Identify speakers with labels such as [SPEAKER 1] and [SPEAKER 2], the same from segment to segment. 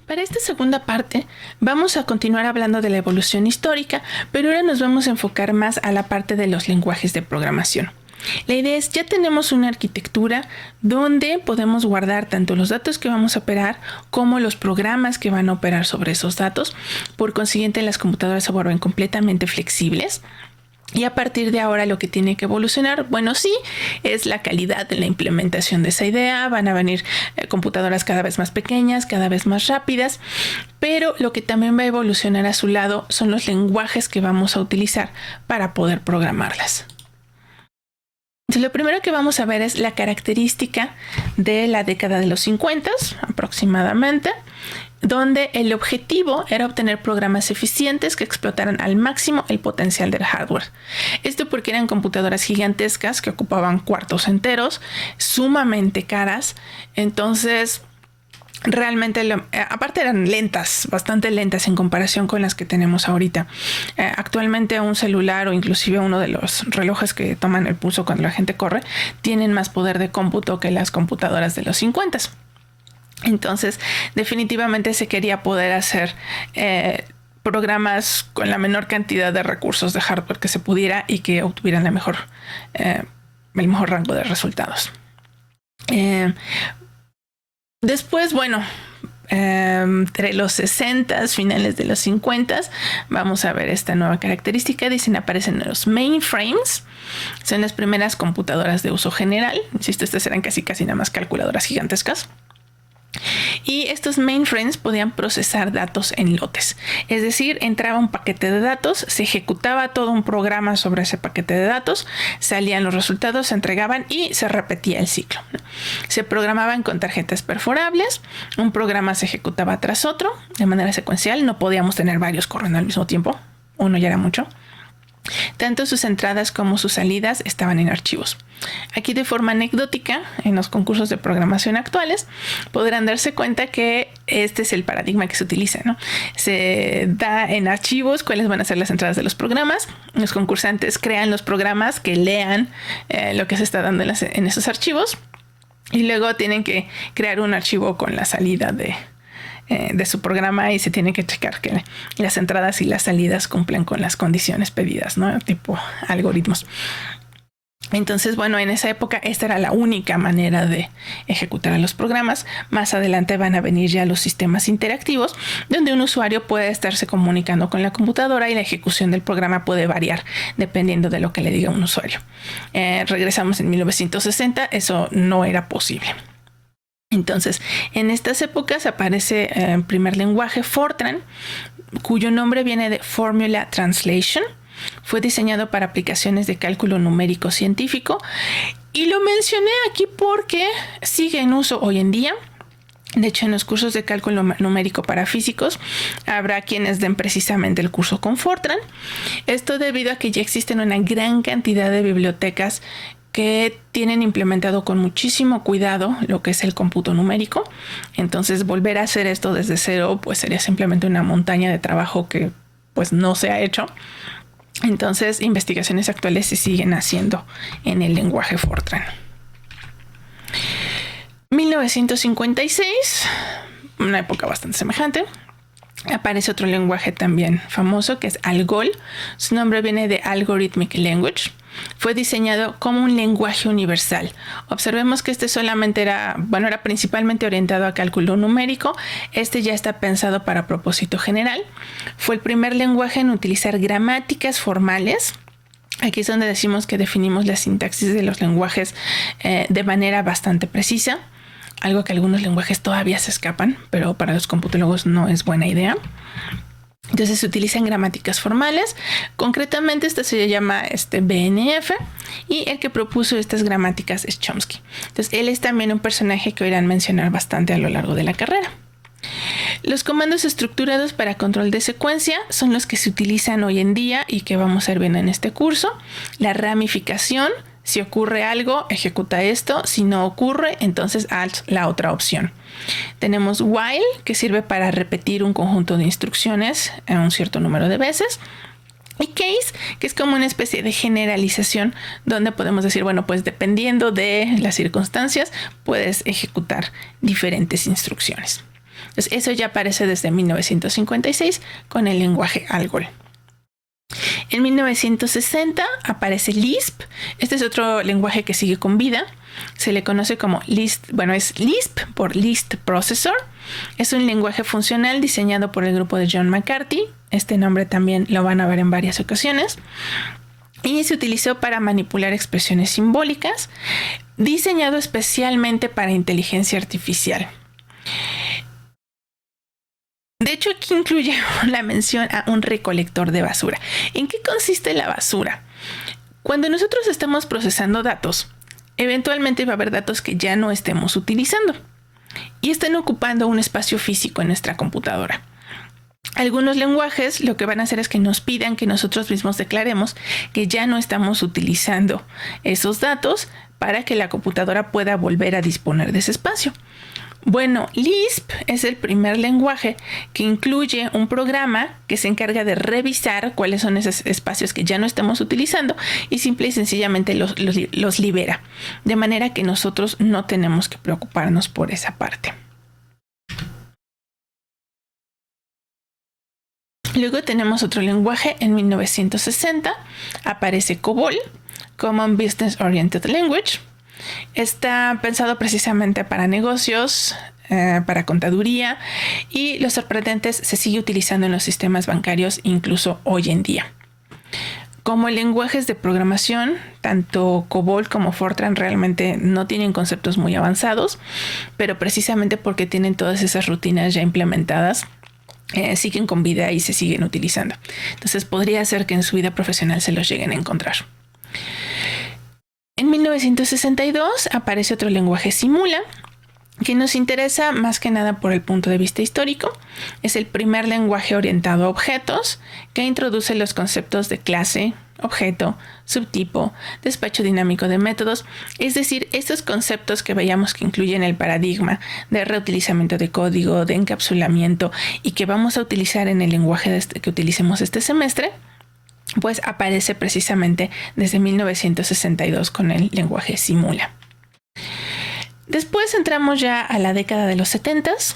[SPEAKER 1] Para esta segunda parte vamos a continuar hablando de la evolución histórica, pero ahora nos vamos a enfocar más a la parte de los lenguajes de programación. La idea es, ya tenemos una arquitectura donde podemos guardar tanto los datos que vamos a operar como los programas que van a operar sobre esos datos. Por consiguiente, las computadoras se vuelven completamente flexibles. Y a partir de ahora lo que tiene que evolucionar, bueno, sí, es la calidad de la implementación de esa idea. Van a venir computadoras cada vez más pequeñas, cada vez más rápidas, pero lo que también va a evolucionar a su lado son los lenguajes que vamos a utilizar para poder programarlas. Entonces, lo primero que vamos a ver es la característica de la década de los 50 aproximadamente, donde el objetivo era obtener programas eficientes que explotaran al máximo el potencial del hardware. Esto porque eran computadoras gigantescas que ocupaban cuartos enteros, sumamente caras. Entonces, realmente, aparte eran lentas, bastante lentas en comparación con las que tenemos ahorita. Actualmente un celular o inclusive uno de los relojes que toman el pulso cuando la gente corre tienen más poder de cómputo que las computadoras de los 50. Entonces, definitivamente se quería poder hacer programas con la menor cantidad de recursos de hardware que se pudiera y que obtuvieran el mejor rango de resultados. Después, bueno, entre los 60, finales de los 50, vamos a ver esta nueva característica. Dicen, aparecen los mainframes. Son las primeras computadoras de uso general. Insisto, estas eran casi nada más calculadoras gigantescas. Y estos mainframes podían procesar datos en lotes. Es decir, entraba un paquete de datos, se ejecutaba todo un programa sobre ese paquete de datos, salían los resultados, se entregaban y se repetía el ciclo. Se programaban con tarjetas perforables, un programa se ejecutaba tras otro de manera secuencial. No podíamos tener varios corriendo al mismo tiempo, uno ya era mucho. Tanto sus entradas como sus salidas estaban en archivos. Aquí, de forma anecdótica, en los concursos de programación actuales, podrán darse cuenta que este es el paradigma que se utiliza, ¿no? Se da en archivos cuáles van a ser las entradas de los programas. Los concursantes crean los programas que lean lo que se está dando en esos archivos, y luego tienen que crear un archivo con la salida de su programa, y se tiene que checar que las entradas y las salidas cumplen con las condiciones pedidas, ¿no? Tipo algoritmos. Entonces, bueno, en esa época esta era la única manera de ejecutar a los programas. Más adelante van a venir ya los sistemas interactivos, donde un usuario puede estarse comunicando con la computadora y la ejecución del programa puede variar dependiendo de lo que le diga un usuario. Regresamos en 1960, eso no era posible. Entonces, en estas épocas aparece el primer lenguaje, Fortran, cuyo nombre viene de Formula Translation. Fue diseñado para aplicaciones de cálculo numérico científico, y lo mencioné aquí porque sigue en uso hoy en día. De hecho, en los cursos de cálculo numérico para físicos habrá quienes den precisamente el curso con Fortran. Esto debido a que ya existen una gran cantidad de bibliotecas que tienen implementado con muchísimo cuidado lo que es el cómputo numérico. Entonces, volver a hacer esto desde cero pues sería simplemente una montaña de trabajo que pues no se ha hecho. Entonces, investigaciones actuales se siguen haciendo en el lenguaje Fortran. 1956, una época bastante semejante, aparece otro lenguaje también famoso que es ALGOL. Su nombre viene de Algorithmic Language. Fue diseñado como un lenguaje universal. Observemos que este solamente era principalmente orientado a cálculo numérico. Este ya está pensado para propósito general. Fue el primer lenguaje en utilizar gramáticas formales. Aquí es donde decimos que definimos la sintaxis de los lenguajes de manera bastante precisa. Algo que algunos lenguajes todavía se escapan, pero para los computólogos no es buena idea. Entonces se utilizan gramáticas formales. Concretamente esta se llama BNF, y el que propuso estas gramáticas es Chomsky. Entonces él es también un personaje que oirán mencionar bastante a lo largo de la carrera. Los comandos estructurados para control de secuencia son los que se utilizan hoy en día y que vamos a ir viendo en este curso. La ramificación: si ocurre algo, ejecuta esto. Si no ocurre, entonces haz la otra opción. Tenemos while, que sirve para repetir un conjunto de instrucciones en un cierto número de veces. Y case, que es como una especie de generalización donde podemos decir, bueno, pues dependiendo de las circunstancias, puedes ejecutar diferentes instrucciones. Entonces, eso ya aparece desde 1956 con el lenguaje ALGOL. En 1960 aparece Lisp. Este es otro lenguaje que sigue con vida. Se le conoce como Lisp, es Lisp por Lisp Processor. Es un lenguaje funcional diseñado por el grupo de John McCarthy. Este nombre también lo van a ver en varias ocasiones. Y se utilizó para manipular expresiones simbólicas, diseñado especialmente para inteligencia artificial. De hecho, aquí incluye la mención a un recolector de basura. ¿En qué consiste la basura? Cuando nosotros estamos procesando datos, eventualmente va a haber datos que ya no estemos utilizando y están ocupando un espacio físico en nuestra computadora. Algunos lenguajes lo que van a hacer es que nos pidan que nosotros mismos declaremos que ya no estamos utilizando esos datos para que la computadora pueda volver a disponer de ese espacio. Bueno, Lisp es el primer lenguaje que incluye un programa que se encarga de revisar cuáles son esos espacios que ya no estamos utilizando y simple y sencillamente los libera, de manera que nosotros no tenemos que preocuparnos por esa parte. Luego tenemos otro lenguaje. En 1960 aparece COBOL, Common Business Oriented Language. Está pensado precisamente para negocios, para contaduría, y los sorprendentes se sigue utilizando en los sistemas bancarios incluso hoy en día. Como lenguajes de programación, tanto COBOL como Fortran realmente no tienen conceptos muy avanzados, pero precisamente porque tienen todas esas rutinas ya implementadas, siguen con vida y se siguen utilizando. Entonces podría ser que en su vida profesional se los lleguen a encontrar. En 1962 aparece otro lenguaje Simula, que nos interesa más que nada por el punto de vista histórico. Es el primer lenguaje orientado a objetos que introduce los conceptos de clase, objeto, subtipo, despacho dinámico de métodos, es decir, estos conceptos que veíamos que incluyen el paradigma de reutilizamiento de código, de encapsulamiento y que vamos a utilizar en el lenguaje que utilicemos este semestre, pues aparece precisamente desde 1962 con el lenguaje Simula. Después entramos ya a la década de los 70s.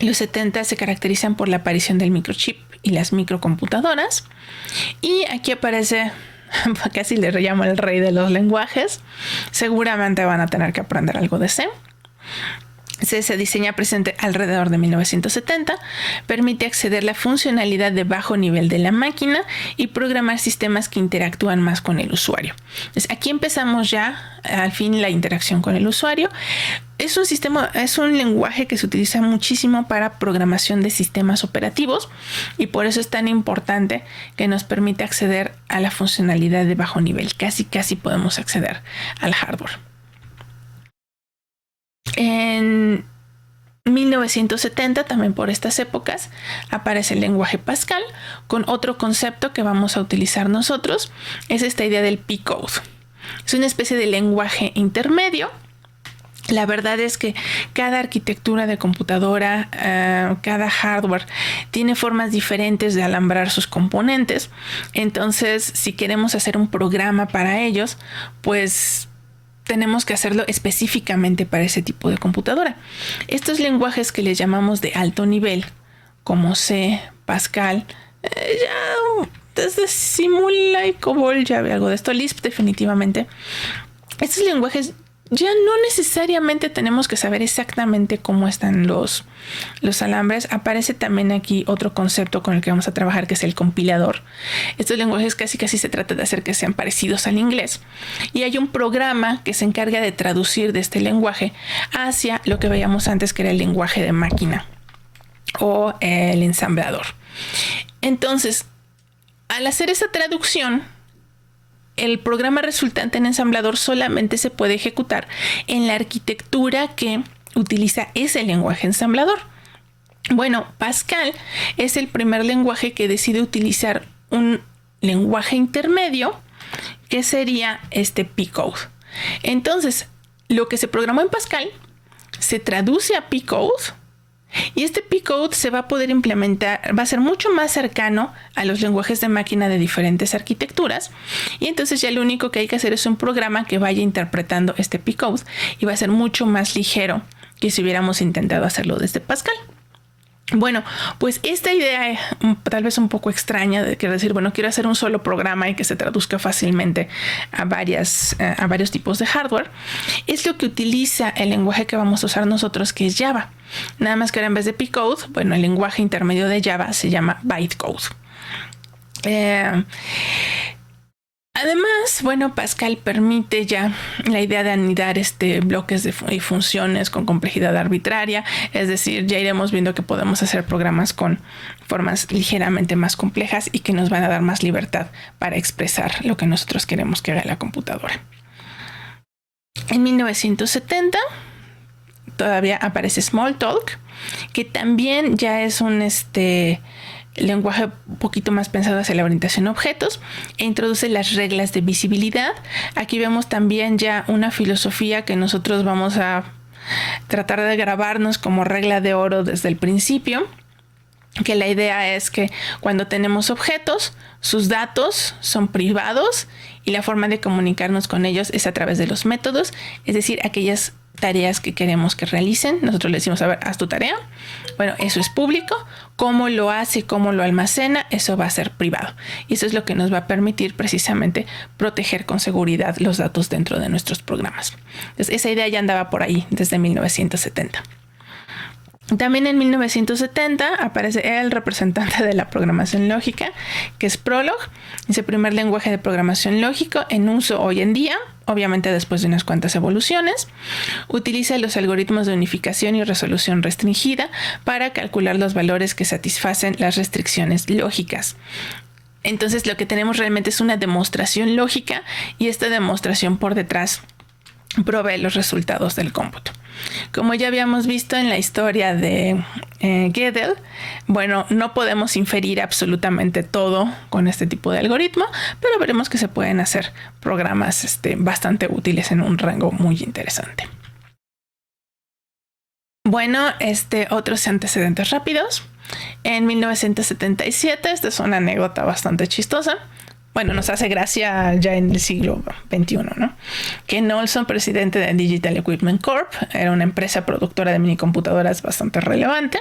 [SPEAKER 1] Los 70 se caracterizan por la aparición del microchip y las microcomputadoras. Y aquí aparece, casi le llamo el rey de los lenguajes. Seguramente van a tener que aprender algo de C. Se diseña presente alrededor de 1970, permite acceder a la funcionalidad de bajo nivel de la máquina y programar sistemas que interactúan más con el usuario. Entonces, aquí empezamos ya al fin la interacción con el usuario. Es un lenguaje que se utiliza muchísimo para programación de sistemas operativos y por eso es tan importante que nos permite acceder a la funcionalidad de bajo nivel. Casi podemos acceder al hardware. En 1970, también por estas épocas, aparece el lenguaje Pascal con otro concepto que vamos a utilizar nosotros. Es esta idea del P-Code. Es una especie de lenguaje intermedio. La verdad es que cada arquitectura de computadora, cada hardware tiene formas diferentes de alambrar sus componentes. Entonces, si queremos hacer un programa para ellos, pues tenemos que hacerlo específicamente para ese tipo de computadora. Estos lenguajes que les llamamos de alto nivel, como C, Pascal, ya desde Simula y COBOL ya ve algo de esto, Lisp definitivamente. Estos lenguajes ya no necesariamente tenemos que saber exactamente cómo están los alambres. Aparece también aquí otro concepto con el que vamos a trabajar, que es el compilador. Estos lenguajes casi se trata de hacer que sean parecidos al inglés. Y hay un programa que se encarga de traducir de este lenguaje hacia lo que veíamos antes, que era el lenguaje de máquina o el ensamblador. Entonces, al hacer esa traducción, el programa resultante en ensamblador solamente se puede ejecutar en la arquitectura que utiliza ese lenguaje ensamblador. Bueno, Pascal es el primer lenguaje que decide utilizar un lenguaje intermedio que sería este P-Code. Entonces, lo que se programó en Pascal se traduce a P-Code y este P-Code se va a poder implementar, va a ser mucho más cercano a los lenguajes de máquina de diferentes arquitecturas, y entonces ya lo único que hay que hacer es un programa que vaya interpretando este P-Code y va a ser mucho más ligero que si hubiéramos intentado hacerlo desde Pascal. Bueno, pues esta idea tal vez un poco extraña de querer decir, bueno, quiero hacer un solo programa y que se traduzca fácilmente a varios tipos de hardware, es lo que utiliza el lenguaje que vamos a usar nosotros, que es Java. Nada más que ahora en vez de P-Code, bueno, el lenguaje intermedio de Java se llama bytecode. Además, bueno, Pascal permite ya la idea de anidar bloques y funciones con complejidad arbitraria, es decir, ya iremos viendo que podemos hacer programas con formas ligeramente más complejas y que nos van a dar más libertad para expresar lo que nosotros queremos que haga la computadora. En 1970 todavía aparece Smalltalk, que también ya es un lenguaje un poquito más pensado hacia la orientación a objetos e introduce las reglas de visibilidad. Aquí vemos también ya una filosofía que nosotros vamos a tratar de grabarnos como regla de oro desde el principio, que la idea es que cuando tenemos objetos, sus datos son privados y la forma de comunicarnos con ellos es a través de los métodos, es decir, aquellas tareas que queremos que realicen. Nosotros le decimos, a ver, haz tu tarea. Bueno, eso es público. Cómo lo hace, cómo lo almacena, eso va a ser privado. Y eso es lo que nos va a permitir precisamente proteger con seguridad los datos dentro de nuestros programas. Entonces, esa idea ya andaba por ahí desde 1970. También en 1970 aparece el representante de la programación lógica, que es Prolog. Es el primer lenguaje de programación lógico en uso hoy en día, obviamente después de unas cuantas evoluciones. Utiliza los algoritmos de unificación y resolución restringida para calcular los valores que satisfacen las restricciones lógicas. Entonces, lo que tenemos realmente es una demostración lógica y esta demostración por detrás provee los resultados del cómputo. Como ya habíamos visto en la historia de Gödel, bueno, no podemos inferir absolutamente todo con este tipo de algoritmo, pero veremos que se pueden hacer programas bastante útiles en un rango muy interesante. Bueno, otros antecedentes rápidos. En 1977, esta es una anécdota bastante chistosa. Bueno, nos hace gracia ya en el siglo XXI, ¿no? Ken Olson, presidente de Digital Equipment Corp., era una empresa productora de minicomputadoras bastante relevante,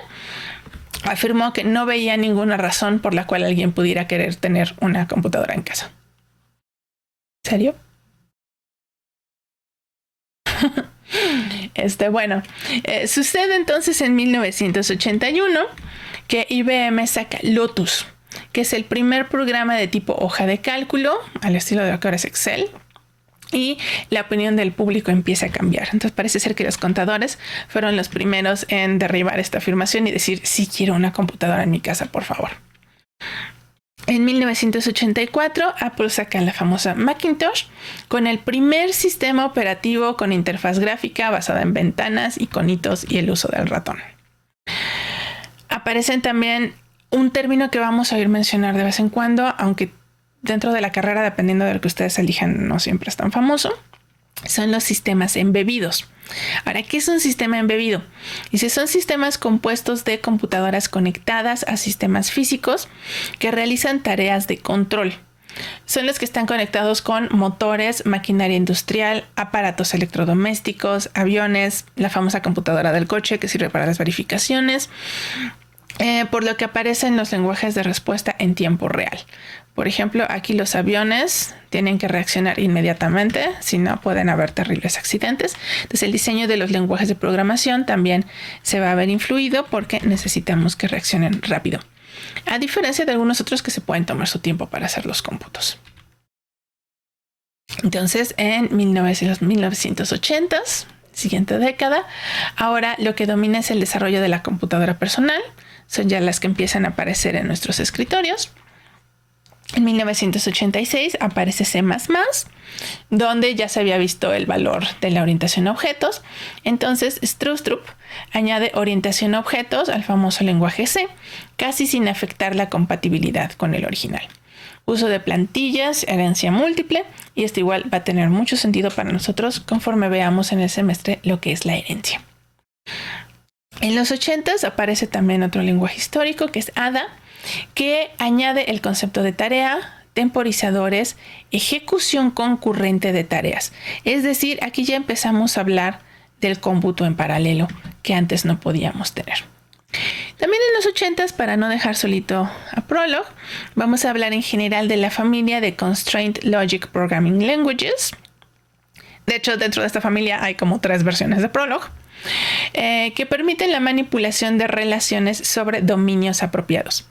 [SPEAKER 1] afirmó que no veía ninguna razón por la cual alguien pudiera querer tener una computadora en casa. ¿En serio? Sucede entonces en 1981 que IBM saca Lotus, que es el primer programa de tipo hoja de cálculo, al estilo de lo que ahora es Excel, y la opinión del público empieza a cambiar. Entonces parece ser que los contadores fueron los primeros en derribar esta afirmación y decir, sí quiero una computadora en mi casa, por favor. En 1984, Apple saca la famosa Macintosh con el primer sistema operativo con interfaz gráfica basada en ventanas, iconitos y el uso del ratón. Aparecen también un término que vamos a oír mencionar de vez en cuando, aunque dentro de la carrera, dependiendo de lo que ustedes elijan, no siempre es tan famoso, son los sistemas embebidos. Ahora, ¿qué es un sistema embebido? Dice, son sistemas compuestos de computadoras conectadas a sistemas físicos que realizan tareas de control. Son los que están conectados con motores, maquinaria industrial, aparatos electrodomésticos, aviones, la famosa computadora del coche que sirve para las verificaciones, por lo que aparecen los lenguajes de respuesta en tiempo real. Por ejemplo, aquí los aviones tienen que reaccionar inmediatamente, si no pueden haber terribles accidentes. Entonces el diseño de los lenguajes de programación también se va a ver influido porque necesitamos que reaccionen rápido, a diferencia de algunos otros que se pueden tomar su tiempo para hacer los cómputos. Entonces en los 1980s, siguiente década, ahora lo que domina es el desarrollo de la computadora personal. Son ya las que empiezan a aparecer en nuestros escritorios. En 1986 aparece C++, donde ya se había visto el valor de la orientación a objetos. Entonces Stroustrup añade orientación a objetos al famoso lenguaje C, casi sin afectar la compatibilidad con el original. Uso de plantillas, herencia múltiple, y esto igual va a tener mucho sentido para nosotros conforme veamos en el semestre lo que es la herencia. En los 80s aparece también otro lenguaje histórico que es Ada, que añade el concepto de tarea, temporizadores, ejecución concurrente de tareas. Es decir, aquí ya empezamos a hablar del cómputo en paralelo que antes no podíamos tener. También en los 80s, para no dejar solito a Prolog, vamos a hablar en general de la familia de Constraint Logic Programming Languages. De hecho, dentro de esta familia hay como 3 versiones de Prolog, que permiten la manipulación de relaciones sobre dominios apropiados.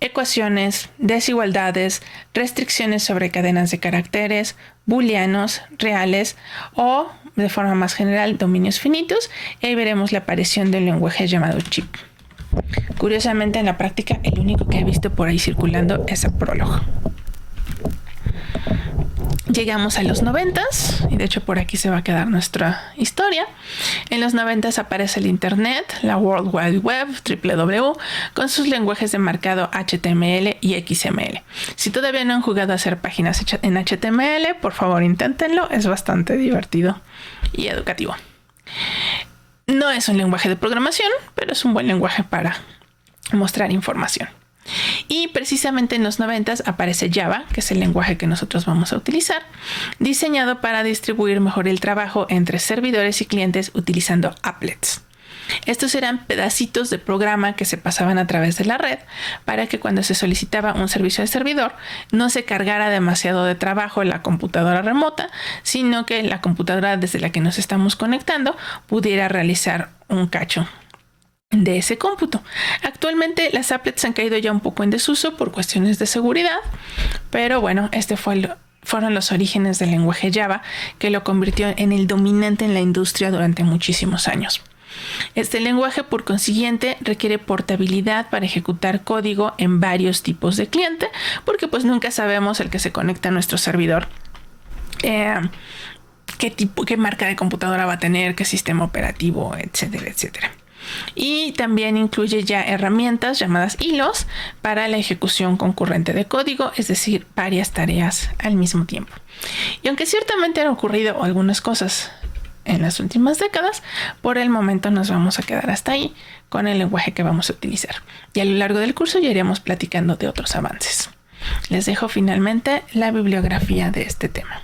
[SPEAKER 1] Ecuaciones, desigualdades, restricciones sobre cadenas de caracteres, booleanos, reales o, de forma más general, dominios finitos. Y ahí veremos la aparición de un lenguaje llamado CHIP. Curiosamente, en la práctica, el único que he visto por ahí circulando es el Prolog. Llegamos a los 90s, y de hecho por aquí se va a quedar nuestra historia. En los 90s aparece el Internet, la World Wide Web, www, con sus lenguajes de marcado HTML y XML. Si todavía no han jugado a hacer páginas en HTML, por favor inténtenlo, es bastante divertido y educativo. No es un lenguaje de programación, pero es un buen lenguaje para mostrar información. Y precisamente en los 90s aparece Java, que es el lenguaje que nosotros vamos a utilizar, diseñado para distribuir mejor el trabajo entre servidores y clientes utilizando applets. Estos eran pedacitos de programa que se pasaban a través de la red para que cuando se solicitaba un servicio de servidor no se cargara demasiado de trabajo en la computadora remota, sino que la computadora desde la que nos estamos conectando pudiera realizar un cacho de ese cómputo. Actualmente las applets han caído ya un poco en desuso por cuestiones de seguridad, pero bueno, fueron los orígenes del lenguaje Java, que lo convirtió en el dominante en la industria durante muchísimos años. Este lenguaje, por consiguiente, requiere portabilidad para ejecutar código en varios tipos de cliente, porque pues nunca sabemos el que se conecta a nuestro servidor qué marca de computadora va a tener, qué sistema operativo, etcétera, etcétera. Y también incluye ya herramientas llamadas hilos para la ejecución concurrente de código, es decir, varias tareas al mismo tiempo. Y aunque ciertamente han ocurrido algunas cosas en las últimas décadas, por el momento nos vamos a quedar hasta ahí con el lenguaje que vamos a utilizar. Y a lo largo del curso ya iremos platicando de otros avances. Les dejo finalmente la bibliografía de este tema.